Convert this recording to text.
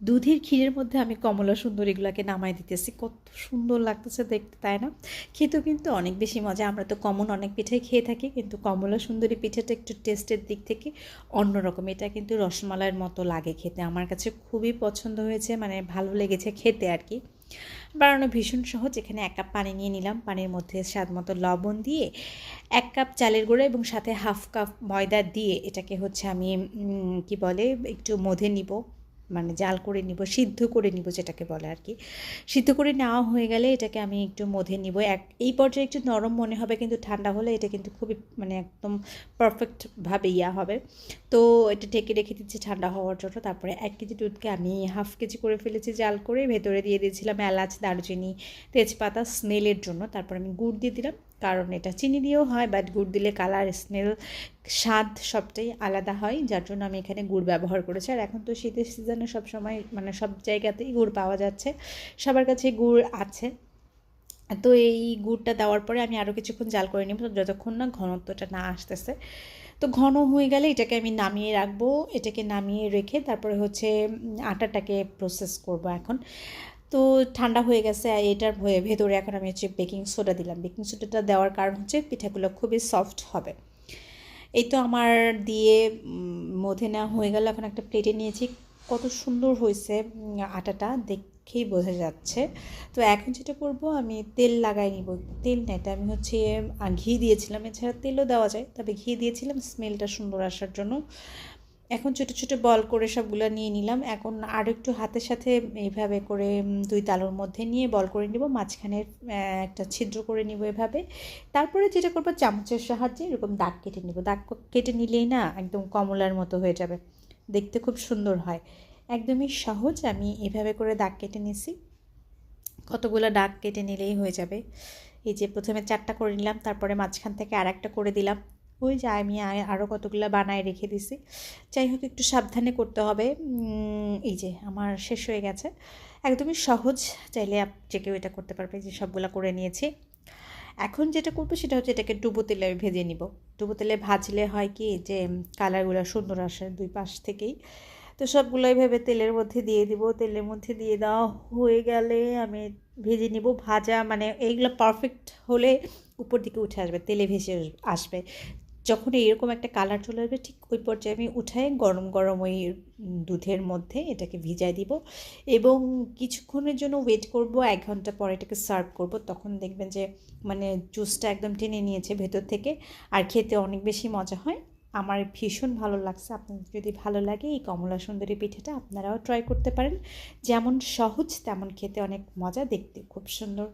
দুধের ক্ষীরের মধ্যে আমি কমলা সুন্দরীগুলোকে নামাই দিতেছি, কত সুন্দর লাগতেছে দেখতে, তাই না? খেতেও কিন্তু অনেক বেশি মজা। আমরা তো কমন অনেক পিঠাই খেয়ে থাকি, কিন্তু কমলা সুন্দরী পিঠাটা একটু টেস্টের দিক থেকে অন্যরকম। এটা কিন্তু রসমালাইয়ের মতো লাগে খেতে, আমার কাছে খুবই পছন্দ হয়েছে, মানে ভালো লেগেছে খেতে আর কি। বানানো ভীষণ সহজ। এখানে 1 কাপ পানি নিয়ে নিলাম, পানির মধ্যে স্বাদ মতো লবণ দিয়ে 1 কাপ চালের গুঁড়ো এবং সাথে হাফ কাপ ময়দা দিয়ে এটাকে হচ্ছে আমি কি বলে একটু মধে নিব, মানে জাল করে নিব, সিদ্ধ করে নিব যেটাকে বলে আর কি। সিদ্ধ করে নেওয়া হয়ে গেলে এটাকে আমি একটু মধে নিব। এই পর্যায়ে একটু নরম মনে হবে, কিন্তু ঠান্ডা হলে এটা কিন্তু খুবই মানে একদম পারফেক্টভাবে হবে। তো এটা ঢেকে রেখে দিচ্ছি ঠান্ডা হওয়ার জন্য। তারপরে 1 কেজি দুধকে আমি হাফ কেজি করে ফেলেছি জাল করে, ভেতরে দিয়ে দিয়েছিলাম এলাচ, দারুচিনি, তেজপাতা স্মেলের জন্য। তারপর আমি গুড় দিয়ে দিলাম, কারণ এটা চিনি দিয়েও হয়, বাট গুড় দিলে কালার, স্মেল, স্বাদ সবটাই আলাদা হয়, যার জন্য আমি এখানে গুড় ব্যবহার করেছি। আর এখন তো শীতের সিজনে সবসময় মানে সব জায়গাতেই গুড় পাওয়া যাচ্ছে, সবার কাছে গুড় আছে। তো এই গুড়টা দেওয়ার পরে আমি আরও কিছুক্ষণ জাল করে নিব, যতক্ষণ না ঘনত্বটা না আসতেছে। তো ঘন হয়ে গেলে এটাকে আমি নামিয়ে রাখবো। এটাকে নামিয়ে রেখে তারপরে হচ্ছে আটাটাকে প্রসেস করব এখন। তো ঠান্ডা হয়ে গেছে, এটার ভেতরে এখন আমি হচ্ছে বেকিং সোডা দিলাম। বেকিং সোডাটা দেওয়ার কারণ হচ্ছে পিঠাগুলো খুবই সফট হবে। এই তো আমার দিয়ে মধে নেওয়া হয়ে গেল। এখন একটা প্লেটে নিয়েছি, কত সুন্দর হয়েছে আটাটা দেখেই বোঝা যাচ্ছে। তো এখন যেটা করব, আমি তেল লাগাই নিব। তেল না, এটা আমি হচ্ছে ঘি দিয়েছিলাম, এছাড়া তেলও দেওয়া যায়, তবে ঘি দিয়েছিলাম স্মেলটা সুন্দর আসার জন্য। এখন ছোটো ছোটো বল করে সবগুলো নিয়ে নিলাম। এখন আরও একটু হাতের সাথে এইভাবে করে 2 তালুর মধ্যে নিয়ে বল করে নিব, মাঝখানে একটা ছিদ্র করে নিব এভাবে। তারপরে যেটা করবো, চামচের সাহায্যে এরকম দাগ কেটে নিব। দাগ কেটে নিলেই না একদম কমলার মতো হয়ে যাবে, দেখতে খুব সুন্দর হয়। একদমই সহজ, আমি এভাবে করে দাগ কেটে নিছি। কতগুলো দাগ কেটে নিলেই হয়ে যাবে। এই যে প্রথমে 4টা করে নিলাম, তারপরে মাঝখান থেকে আরেকটা করে দিলাম। ওই যে আমি আরও কতগুলো বানায় রেখে দিছি। যাই হোক, একটু সাবধানে করতে হবে। এই যে আমার শেষ হয়ে গেছে। একদমই সহজ, চাইলে যে কেউ এটা করতে পারবে। যে সবগুলো করে নিয়েছি। এখন যেটা করবো সেটা হচ্ছে এটাকে ডুবো তেলে ভেজে নিব। ডুবো তেলে ভাজলে হয় কি যে কালারগুলো সুন্দর আসে 2 পাশ থেকেই। তো সবগুলোই ভেবে তেলের মধ্যে দিয়ে দিব। তেলের মধ্যে দিয়ে দেওয়া হয়ে গেলে আমি ভেজে নিব। ভাজা মানে এইগুলো পারফেক্ট হলে উপর দিকে উঠে আসবে, তেলে ভেসে আসবে। যখন এইরকম একটা কালার চলে আসবে, ঠিক ওই পর্যায়ে আমি উঠাই গরম গরম ওই দুধের মধ্যে এটাকে ভিজাই দিব এবং কিছুক্ষণের জন্য ওয়েট করব। 1 ঘন্টা পরে এটাকে সার্ভ করব। তখন দেখবেন যে মানে জুসটা একদম টেনে নিয়েছে ভেতর থেকে, আর খেতে অনেক বেশি মজা হয়। আমার ভীষণ ভালো লাগছে। আপনাদের যদি ভালো লাগে এই কমলা সুন্দরী পিঠাটা আপনারাও ট্রাই করতে পারেন। যেমন সহজ তেমন খেতে অনেক মজা, দেখতে খুব সুন্দর।